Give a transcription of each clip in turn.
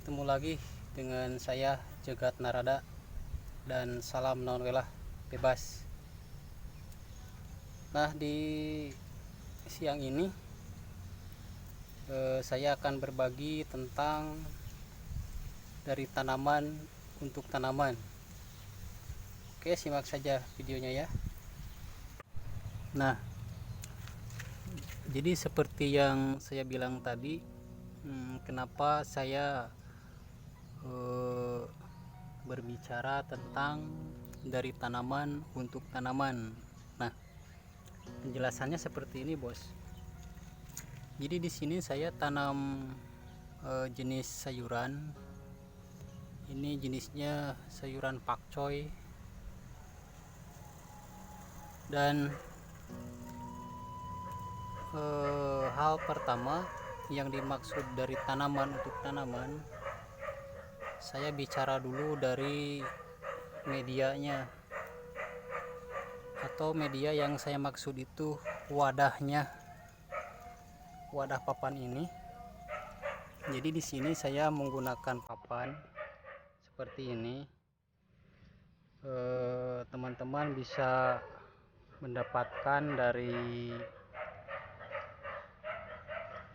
Ketemu lagi dengan saya Jegat Narada, dan salam non-welah bebas. Nah, di siang ini saya akan berbagi tentang dari tanaman untuk tanaman. Oke, simak saja videonya ya. Nah, jadi seperti yang saya bilang tadi, kenapa saya berbicara tentang dari tanaman untuk tanaman. Nah, penjelasannya seperti ini, bos. Jadi di sini saya tanam jenis sayuran. Ini jenisnya sayuran pakcoy. Dan hal pertama yang dimaksud dari tanaman untuk tanaman, saya bicara dulu dari medianya, atau media yang saya maksud itu wadahnya, wadah papan ini. Jadi di sini saya menggunakan papan seperti ini. Teman-teman bisa mendapatkan dari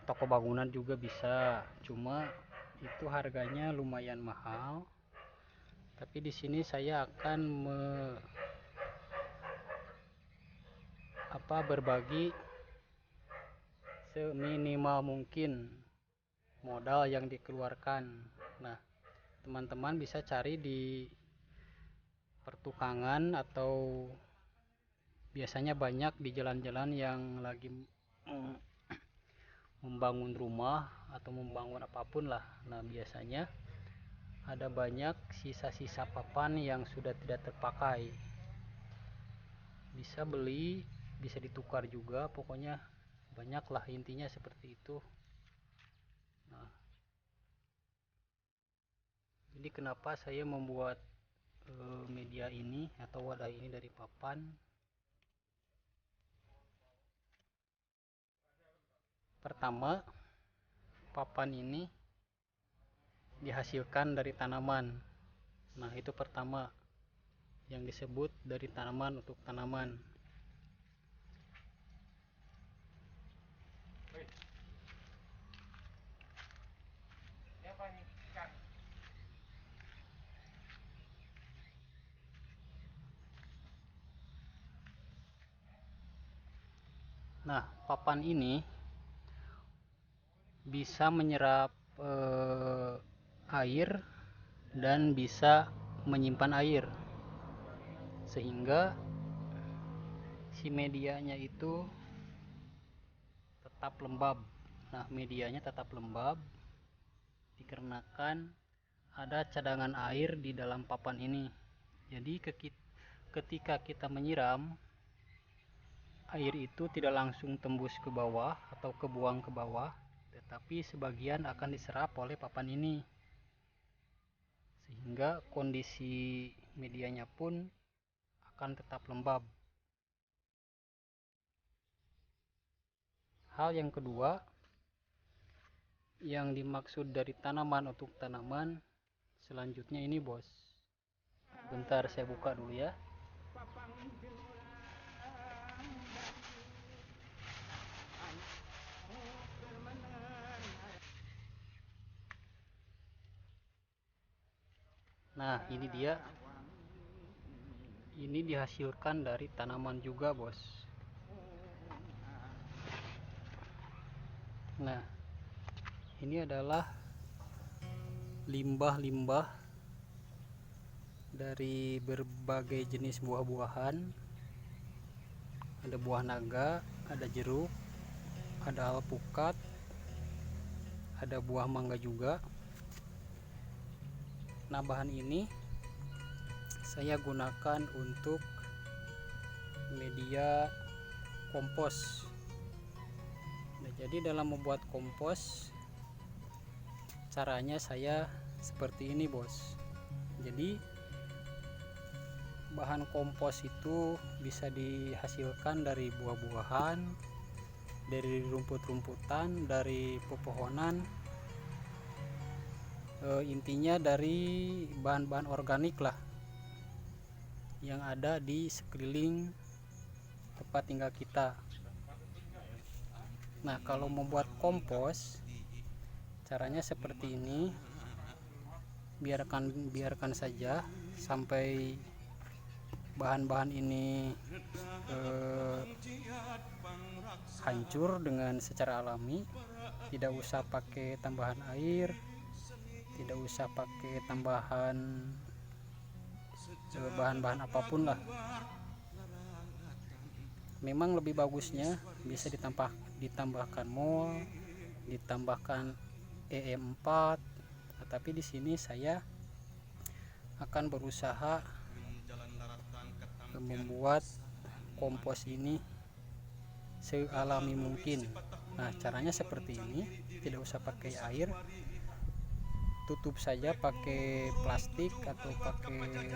toko bangunan juga bisa, cuma itu harganya lumayan mahal. Tapi di sini saya akan berbagi seminimal mungkin modal yang dikeluarkan. Nah, teman-teman bisa cari di pertukangan, atau biasanya banyak di jalan-jalan yang lagi membangun rumah atau membangun apapun lah. Nah, biasanya ada banyak sisa-sisa papan yang sudah tidak terpakai. Bisa beli, bisa ditukar juga, pokoknya banyak lah, intinya seperti itu. Nah, jadi kenapa saya membuat media ini atau wadah ini dari papan? Pertama, papan ini dihasilkan dari tanaman. Nah, itu pertama yang disebut dari tanaman untuk tanaman. Nah, papan ini bisa menyerap air dan bisa menyimpan air, sehingga si medianya itu tetap lembab. Nah, medianya tetap lembab dikarenakan ada cadangan air di dalam papan ini. Jadi ketika kita menyiram, air itu tidak langsung tembus ke bawah atau kebuang ke bawah, tetapi sebagian akan diserap oleh papan ini, sehingga kondisi medianya pun akan tetap lembab. Hal yang kedua yang dimaksud dari tanaman untuk tanaman selanjutnya ini, bos. Bentar, saya buka dulu ya. Nah, ini dia. Ini dihasilkan dari tanaman juga, bos. Nah, ini adalah limbah-limbah dari berbagai jenis buah-buahan. Ada buah naga, ada jeruk, ada alpukat, ada buah mangga juga. Nah, bahan ini saya gunakan untuk media kompos. Nah, jadi dalam membuat kompos, caranya saya seperti ini, bos. Jadi bahan kompos itu bisa dihasilkan dari buah-buahan, dari rumput-rumputan, dari pepohonan, intinya dari bahan-bahan organik lah yang ada di sekeliling tempat tinggal kita. Nah, kalau membuat kompos caranya seperti ini. Biarkan saja sampai bahan-bahan ini hancur dengan secara alami. Tidak usah pakai tambahan air, tidak usah pakai tambahan bahan-bahan apapun lah. Memang lebih bagusnya bisa ditambahkan mol, ditambahkan EM4, tetapi di sini saya akan berusaha membuat kompos ini sealami mungkin. Nah, caranya seperti ini, tidak usah pakai air, tutup saja pakai plastik atau pakai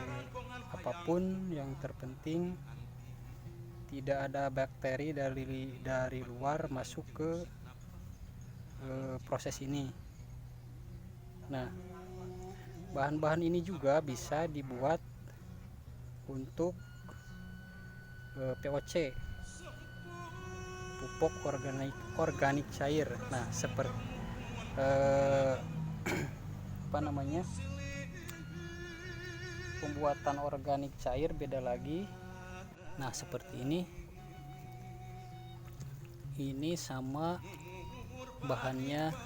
apapun, yang terpenting tidak ada bakteri dari luar masuk ke proses ini. Nah, bahan-bahan ini juga bisa dibuat untuk POC, pupuk organik cair. Nah, seperti pembuatan organik cair beda lagi. Nah, seperti ini sama bahannya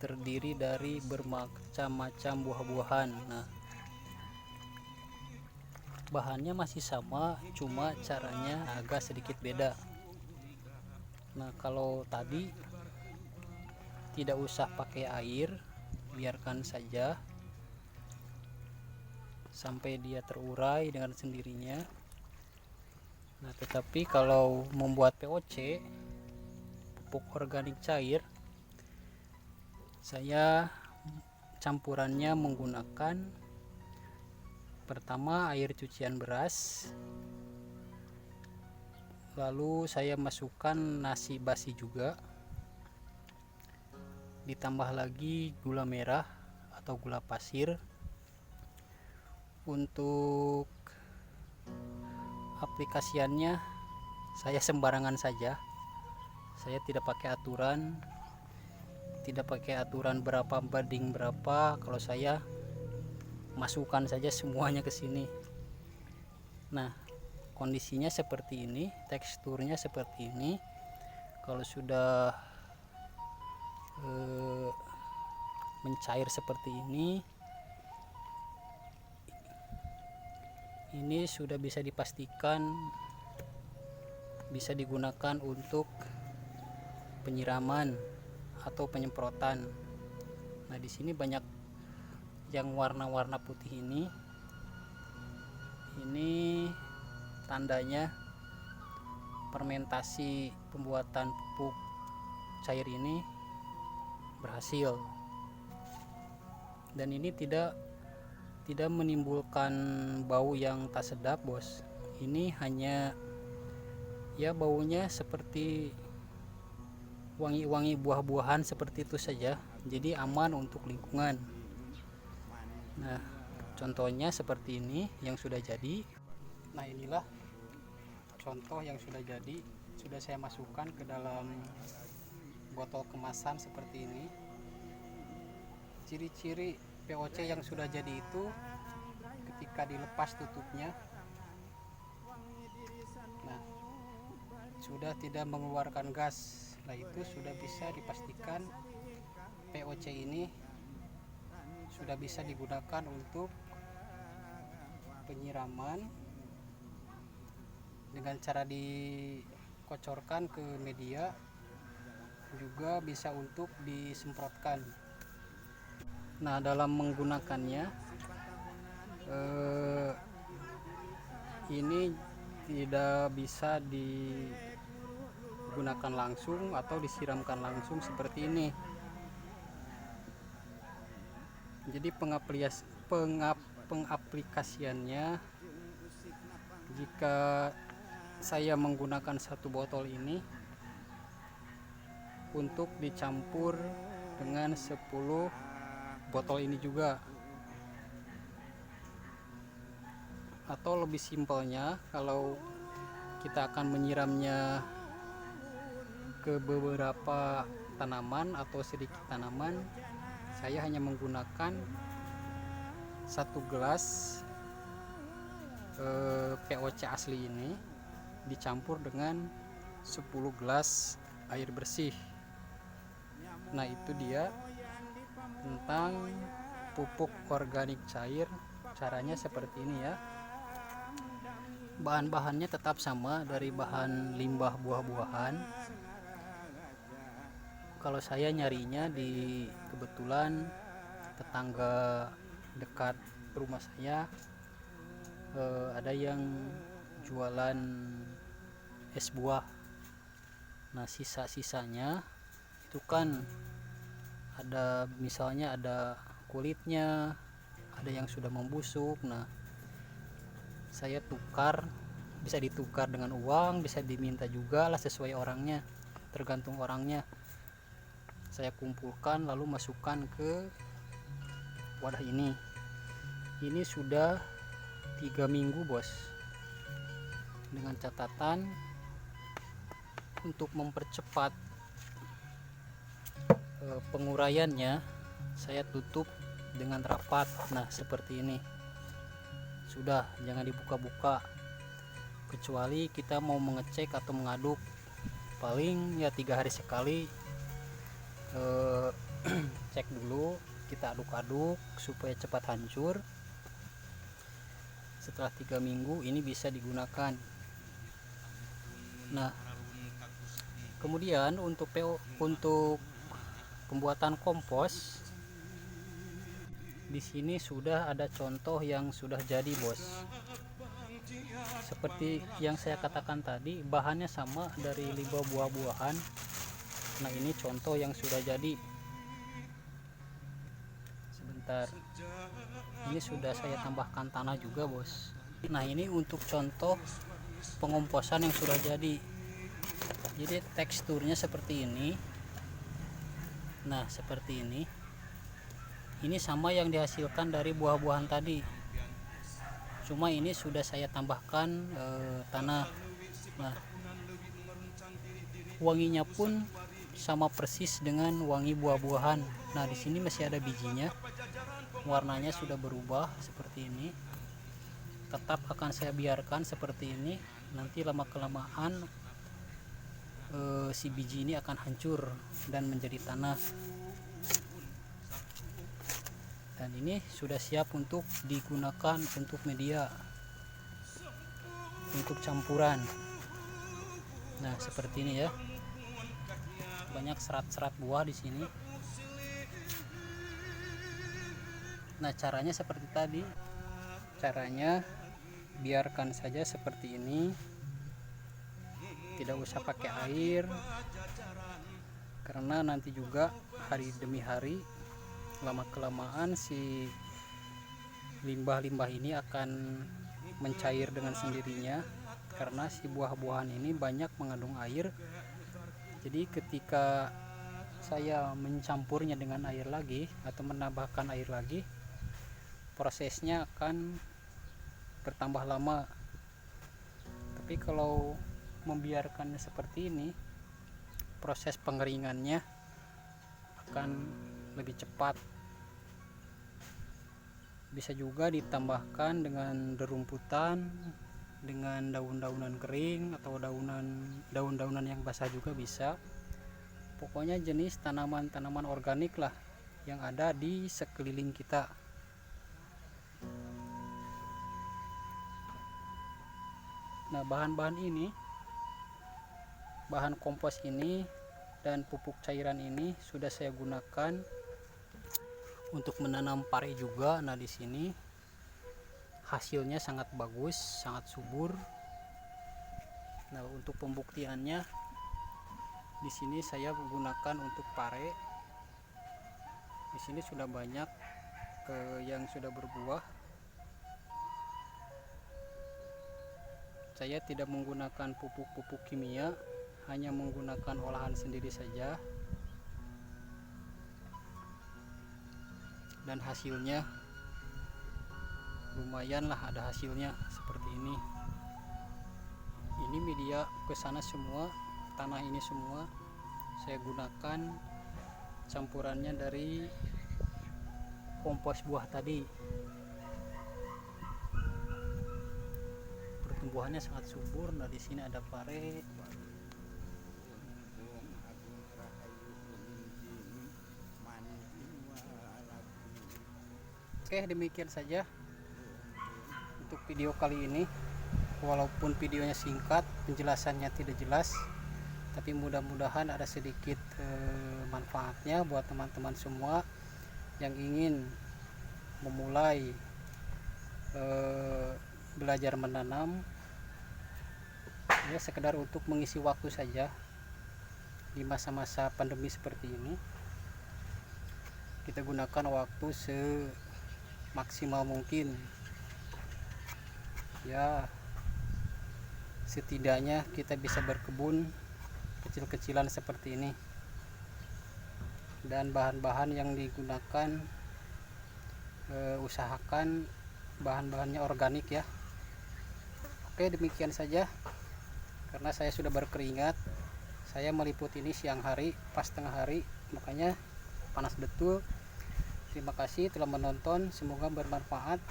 terdiri dari bermacam-macam buah-buahan. Nah, bahannya masih sama, cuma caranya agak sedikit beda. Nah, kalau tadi tidak usah pakai air, biarkan saja sampai dia terurai dengan sendirinya. Nah, tetapi kalau membuat POC, pupuk organik cair, saya campurannya menggunakan pertama air cucian beras, lalu saya masukkan nasi basi juga, ditambah lagi gula merah atau gula pasir. Untuk aplikasiannya saya sembarangan saja, saya tidak pakai aturan berapa banding berapa. Kalau saya masukkan saja semuanya ke sini. Nah, kondisinya seperti ini, teksturnya seperti ini. Kalau sudah mencair seperti ini sudah bisa dipastikan bisa digunakan untuk penyiraman atau penyemprotan. Nah, di sini banyak yang warna-warna putih ini tandanya fermentasi pembuatan pupuk cair ini berhasil, dan ini tidak menimbulkan bau yang tak sedap, bos. Ini hanya ya baunya seperti wangi-wangi buah-buahan seperti itu saja, jadi aman untuk lingkungan. Nah, contohnya seperti ini yang sudah jadi. Nah, inilah contoh yang sudah jadi, sudah saya masukkan ke dalam botol kemasan seperti ini. Ciri-ciri POC yang sudah jadi itu ketika dilepas tutupnya, nah, sudah tidak mengeluarkan gas. Nah, itu sudah bisa dipastikan POC ini sudah bisa digunakan untuk penyiraman dengan cara dikocorkan ke media, juga bisa untuk disemprotkan. Nah, dalam menggunakannya ini tidak bisa digunakan langsung atau disiramkan langsung seperti ini. Jadi pengaplikasiannya, jika saya menggunakan satu botol ini untuk dicampur dengan 10 botol ini juga. Atau lebih simpelnya, kalau kita akan menyiramnya ke beberapa tanaman atau sedikit tanaman, saya hanya menggunakan 1 gelas POC asli ini dicampur dengan 10 gelas air bersih. Nah, itu dia tentang pupuk organik cair. Caranya seperti ini ya. Bahan-bahannya tetap sama dari bahan limbah buah-buahan. Kalau saya nyarinya di kebetulan tetangga dekat rumah saya ada yang jualan es buah. Nah, sisa-sisanya itu kan ada, misalnya ada kulitnya, ada yang sudah membusuk. Nah, saya tukar, bisa ditukar dengan uang, bisa diminta juga lah, sesuai orangnya, tergantung orangnya. Saya kumpulkan lalu masukkan ke wadah ini. Ini sudah 3 minggu bos, dengan catatan untuk mempercepat penguraiannya, saya tutup dengan rapat. Nah, seperti ini. Sudah, jangan dibuka-buka, kecuali kita mau mengecek atau mengaduk, paling ya 3 hari sekali. Cek dulu, kita aduk-aduk supaya cepat hancur. Setelah 3 minggu ini bisa digunakan. Nah, kemudian untuk pembuatan kompos, di sini sudah ada contoh yang sudah jadi bos. Seperti yang saya katakan tadi, bahannya sama dari limbah buah-buahan. Nah, ini contoh yang sudah jadi. Sebentar, ini sudah saya tambahkan tanah juga bos. Nah, ini untuk contoh pengomposan yang sudah jadi. Jadi teksturnya seperti ini. Nah, seperti ini. Ini sama yang dihasilkan dari buah-buahan tadi, cuma ini sudah saya tambahkan tanah. Nah, wanginya pun sama persis dengan wangi buah-buahan. Nah, di sini masih ada bijinya, warnanya sudah berubah seperti ini. Tetap akan saya biarkan seperti ini. Nanti lama-kelamaan si biji ini akan hancur dan menjadi tanah. Dan ini sudah siap untuk digunakan untuk media, untuk campuran. Nah, seperti ini ya. Banyak serat-serat buah di sini. Nah, caranya seperti tadi. Caranya biarkan saja seperti ini. Tidak usah pakai air. Karena nanti juga hari demi hari, lama-kelamaan si limbah-limbah ini akan mencair dengan sendirinya, karena si buah-buahan ini banyak mengandung air. Jadi ketika saya mencampurnya dengan air lagi atau menambahkan air lagi, prosesnya akan bertambah lama. Tapi kalau membiarkannya seperti ini, proses pengeringannya akan lebih cepat. Bisa juga ditambahkan dengan derumputan, dengan daun-daunan kering atau daun-daunan yang basah juga bisa. Pokoknya jenis tanaman-tanaman organik lah yang ada di sekeliling kita. Nah, bahan-bahan ini, bahan kompos ini dan pupuk cairan ini sudah saya gunakan untuk menanam pare juga. Nah, di sini hasilnya sangat bagus, sangat subur. Nah, untuk pembuktiannya di sini saya menggunakan untuk pare. Di sini sudah banyak yang sudah berbuah. Saya tidak menggunakan pupuk-pupuk kimia, hanya menggunakan olahan sendiri saja. dan hasilnya lumayan lah, ada hasilnya seperti ini. Ini media ke sana semua, tanah ini semua saya gunakan campurannya dari kompos buah tadi. Pertumbuhannya sangat subur. Nah, di sini ada pare. Oke, demikian saja untuk video kali ini. Walaupun videonya singkat, penjelasannya tidak jelas, tapi mudah-mudahan ada sedikit manfaatnya buat teman-teman semua yang ingin memulai belajar menanam, ya sekedar untuk mengisi waktu saja di masa-masa pandemi seperti ini. Kita gunakan waktu semaksimal mungkin, ya setidaknya kita bisa berkebun kecil-kecilan seperti ini. Dan bahan-bahan yang digunakan, usahakan bahan-bahannya organik ya. Oke, demikian saja. Karena saya sudah berkeringat, saya meliput ini siang hari, pas tengah hari, makanya panas betul. Terima kasih telah menonton, semoga bermanfaat.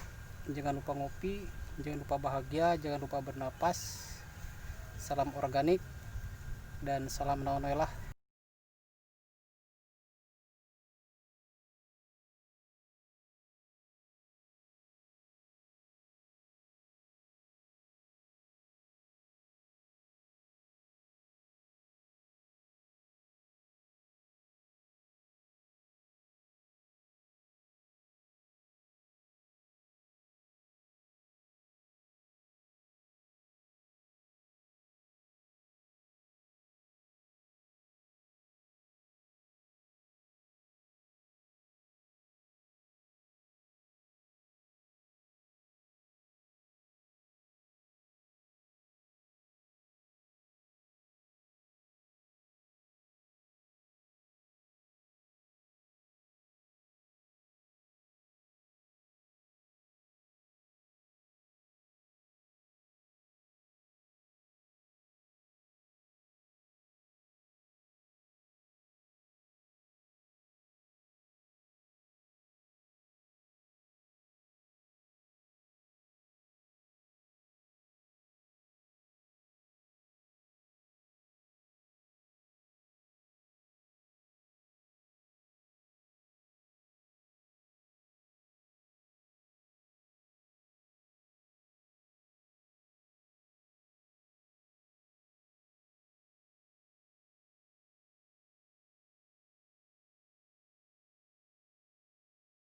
Jangan lupa ngopi, jangan lupa bahagia, jangan lupa bernapas. Salam organik dan salam naon-naon lah.